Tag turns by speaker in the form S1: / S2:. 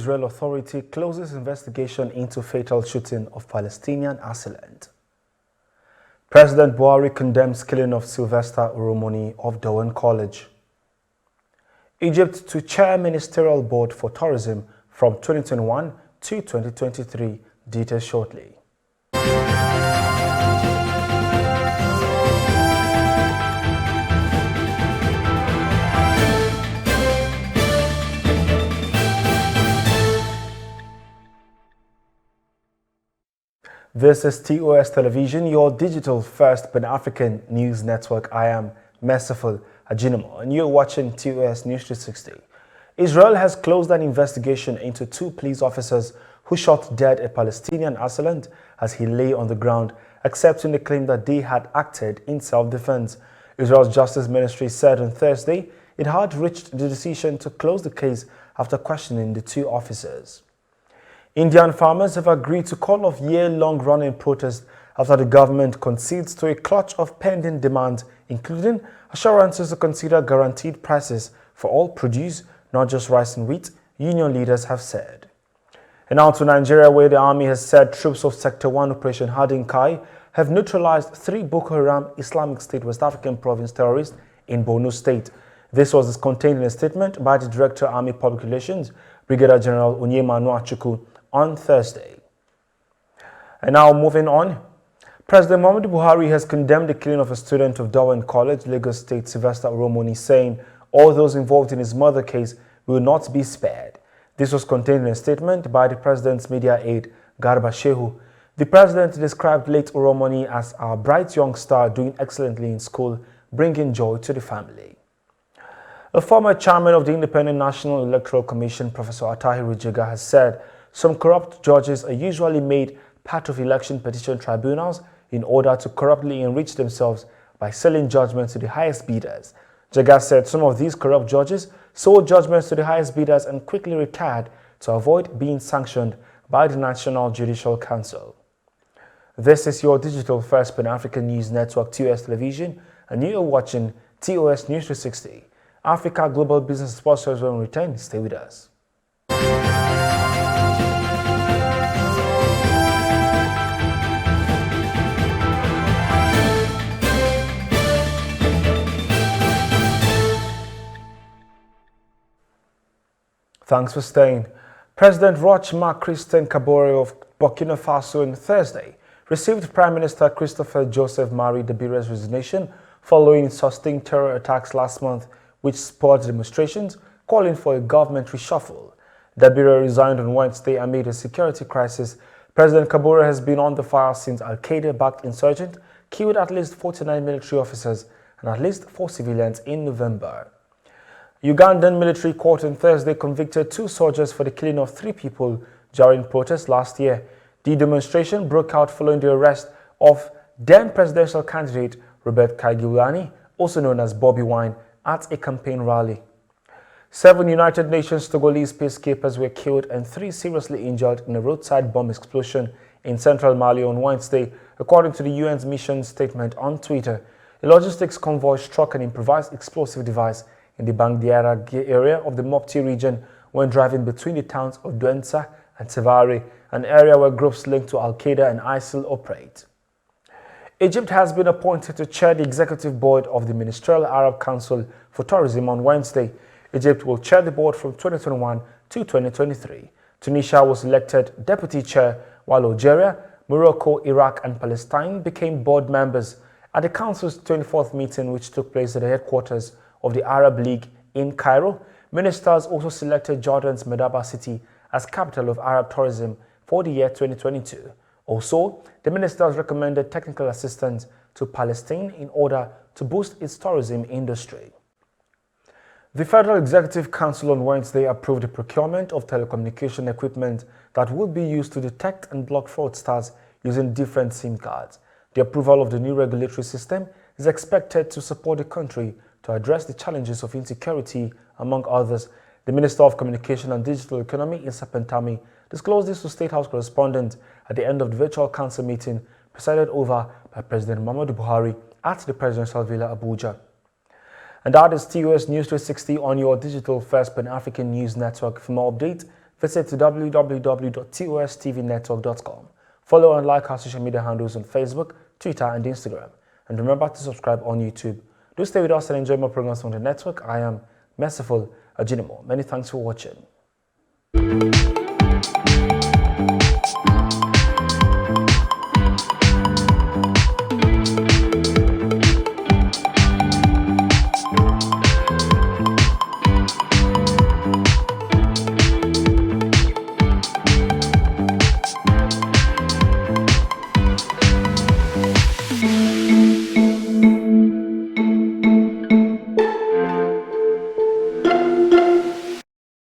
S1: Israel Authority closes investigation into fatal shooting of Palestinian assailant. President Buhari condemns killing of Sylvester Oromoni of Ugandan College. Egypt to chair Ministerial Board for Tourism from 2021 to 2023. Details shortly. This is TOS Television, your digital first Pan-African news network. I am Merciful Ajinomo, and you're watching TOS News 360. Israel has closed an investigation into two police officers who shot dead a Palestinian assailant as he lay on the ground, accepting the claim that they had acted in self-defense. Israel's Justice Ministry said on Thursday it had reached the decision to close the case after questioning the two officers. Indian farmers have agreed to call off year-long running protests after the government concedes to a clutch of pending demands, including assurances to consider guaranteed prices for all produce, not just rice and wheat, union leaders have said. And now to Nigeria, where the army has said troops of Sector 1 Operation Hardin Kai have neutralized 3 Boko Haram Islamic State West African Province terrorists in Borno State. This was contained in a statement by the Director of Army Public Relations, Brigadier General Onyema Nwachukwu, on Thursday. And now moving on, President Muhammadu Buhari has condemned the killing of a student of Ugandan College, Lagos State, Sylvester Oromoni, saying all those involved in his murder case will not be spared. This was contained in a statement by the president's media aide, Garba Shehu. The president described late Oromoni as a bright young star doing excellently in school, bringing joy to the family. A former chairman of the Independent National Electoral Commission, Professor Atahiru Jega, has said some corrupt judges are usually made part of election petition tribunals in order to corruptly enrich themselves by selling judgments to the highest bidders. Jega said some of these corrupt judges sold judgments to the highest bidders and quickly retired to avoid being sanctioned by the National Judicial Council. This is your digital first Pan-African news network, TOS Television, and you are watching TOS News 360. Africa Global Business Sponsors will return. Stay with us. Thanks for staying. President Roch Marc Christian Kabore of Burkina Faso on Thursday received Prime Minister Christopher Joseph Marie Dabire's resignation following sustained terror attacks last month, which spurred demonstrations calling for a government reshuffle. Dabire resigned on Wednesday amid a security crisis. President Kabore has been on the fire since Al-Qaeda-backed insurgent killed at least 49 military officers and at least 4 civilians in November. Ugandan military court on Thursday convicted 2 soldiers for the killing of 3 people during protests last year. The demonstration broke out following the arrest of then presidential candidate Robert Kyagulanyi, also known as Bobby Wine, at a campaign rally. 7 United Nations Togolese peacekeepers were killed and 3 seriously injured in a roadside bomb explosion in central Mali on Wednesday, according to the UN's mission statement on Twitter. A logistics convoy struck an improvised explosive device in the Bangdiara area of the Mopti region when driving between the towns of Douentza and Sevare, an area where groups linked to Al-Qaeda and ISIL operate. Egypt has been appointed to chair the executive board of the Ministerial Arab Council for Tourism on Wednesday. Egypt will chair the board from 2021 to 2023. Tunisia was elected deputy chair, while Algeria, Morocco, Iraq and Palestine became board members. At the council's 24th meeting, which took place at the headquarters of the Arab League in Cairo, ministers also selected Jordan's Medaba city as capital of Arab tourism for the year 2022. Also, the ministers recommended technical assistance to Palestine in order to boost its tourism industry. The Federal Executive Council on Wednesday approved the procurement of telecommunication equipment that would be used to detect and block fraudsters using different SIM cards. The approval of the new regulatory system is expected to support the country to address the challenges of insecurity, among others. The Minister of Communication and Digital Economy, Issa Pentami, disclosed this to State House correspondents at the end of the virtual council meeting presided over by President Muhammadu Buhari at the Presidential Villa, Abuja. And that is TOS News 360 on your digital first Pan-African news network. For more updates, visit www.TOS TVNetwork.com. Follow and like our social media handles on Facebook, Twitter, and Instagram. And remember to subscribe on YouTube. Do stay with us and enjoy more programs on the network. I am Merciful Ajinimo. Many thanks for watching.